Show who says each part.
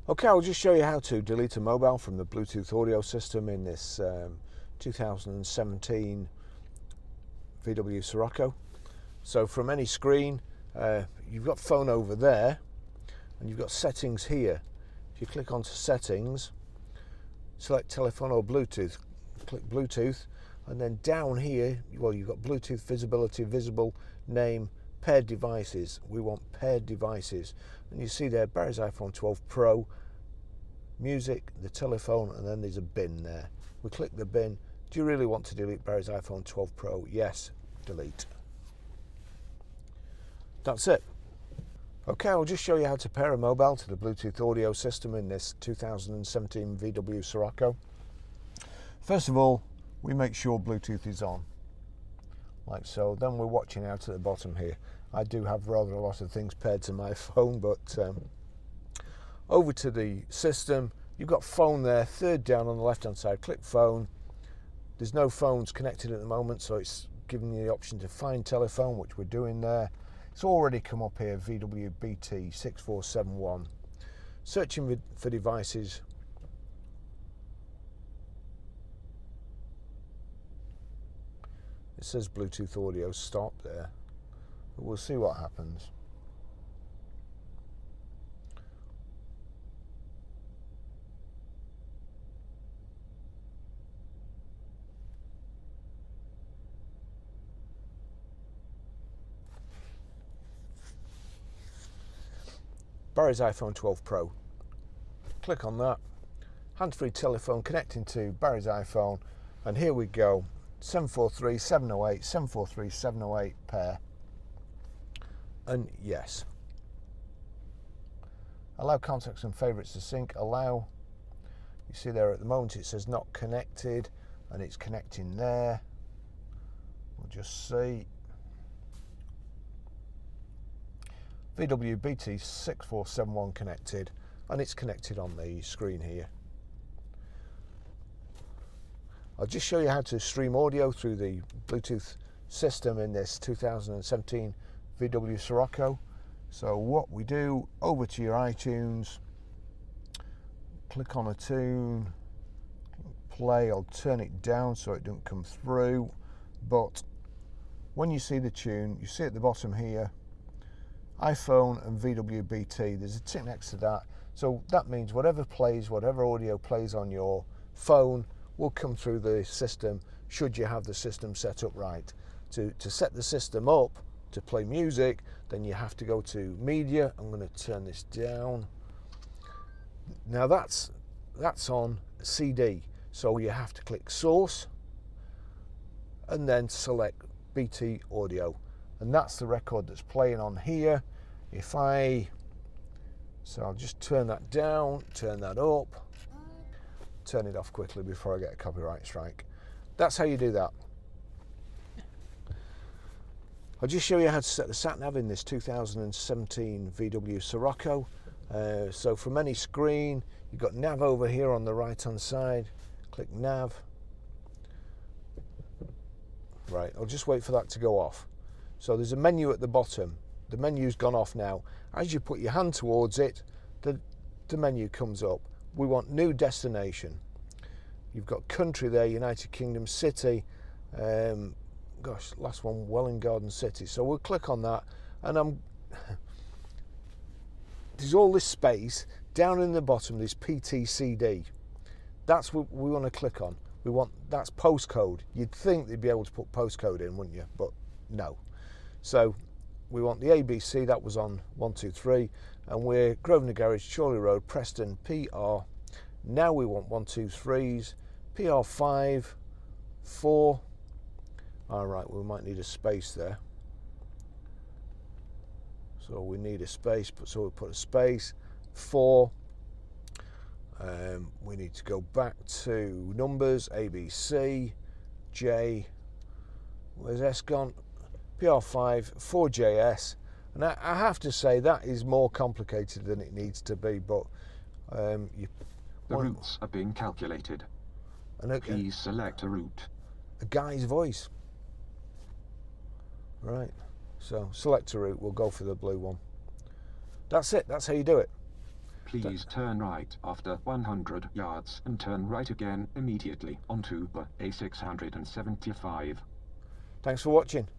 Speaker 1: Okay, I'll just show you how to delete a mobile from the Bluetooth audio system in this 2017 VW Scirocco. So from any screen, you've got phone over there and you've got settings here. If you click onto settings, select telephone or Bluetooth, click Bluetooth, and then down here, well, you've got Bluetooth visibility, visible, name, paired devices. We want paired devices. And you see there, Barry's iPhone 12 Pro, music, the telephone, and then there's a bin there. We click the bin. Do you really want to delete Barry's iPhone 12 Pro? Yes, delete. That's it. Okay, I'll just show you how to pair a mobile to the Bluetooth audio system in this 2017 VW Scirocco. First of all, we make sure Bluetooth is on, like so. Then we're watching out at the bottom here. I do have rather a lot of things paired to my phone, but over to the system, you've got phone there, third down on the left hand side, click phone. There's no phones connected at the moment, so it's giving you the option to find telephone, which we're doing there. It's already come up here, VW BT 6471. Searching for devices. It says Bluetooth audio stop there, but we'll see what happens. Barry's iPhone 12 Pro. Click on that. Hands-free telephone connecting to Barry's iPhone, and here we go. 743 708 743 708 pair, and yes. Allow contacts and favorites to sync. Allow. You see there at the moment it says not connected, and it's connecting there. We'll just see. VW BT 6471 connected, and it's connected on the screen here. I'll just show you how to stream audio through the Bluetooth system in this 2017 VW Scirocco. So what we do, over to your iTunes, click on a tune, play. I'll turn it down so it doesn't come through, but when you see the tune, you see at the bottom here, iPhone and VW BT, there's a tick next to that. So that means whatever plays, whatever audio plays on your phone will come through the system, should you have the system set up right. To set the system up to play music, then you have to go to media. I'm going to turn this down. Now that's on CD, so you have to click source and then select BT audio, and that's the record that's playing on here. So I'll just turn that down, turn that up, turn it off quickly before I get a copyright strike. That's how you do that. I'll just show you how to set the Sat Nav in this 2017 VW Scirocco. So from any screen, you've got Nav over here on the right hand side. Click Nav. Right, I'll just wait for that to go off. So there's a menu at the bottom. The menu's gone off now. As you put your hand towards it, the menu comes up. We want new destination. You've got country there, United Kingdom, city. Gosh, last one, Welwyn Garden City. So we'll click on that, and there's all this space down in the bottom. There's PTCD. That's what we want to click on. That's postcode. You'd think they'd be able to put postcode in, wouldn't you? But no. So we want the ABC. That was on 123, and we're Grosvenor Garage, Chorley Road, Preston, PR. Now we want 123s, PR5, 4. All right, we might need a space there. So we need a space, so we'll put a space, 4. We need to go back to numbers, ABC, J, where's S gone? PR5, 4JS. And I have to say that is more complicated than it needs to be, but
Speaker 2: the routes are being calculated. Please select a route.
Speaker 1: A guy's voice. Right, so select a route, we'll go for the blue one. That's it, that's how you do it.
Speaker 2: Please turn right after 100 yards and turn right again immediately onto the A675.
Speaker 1: Thanks for watching.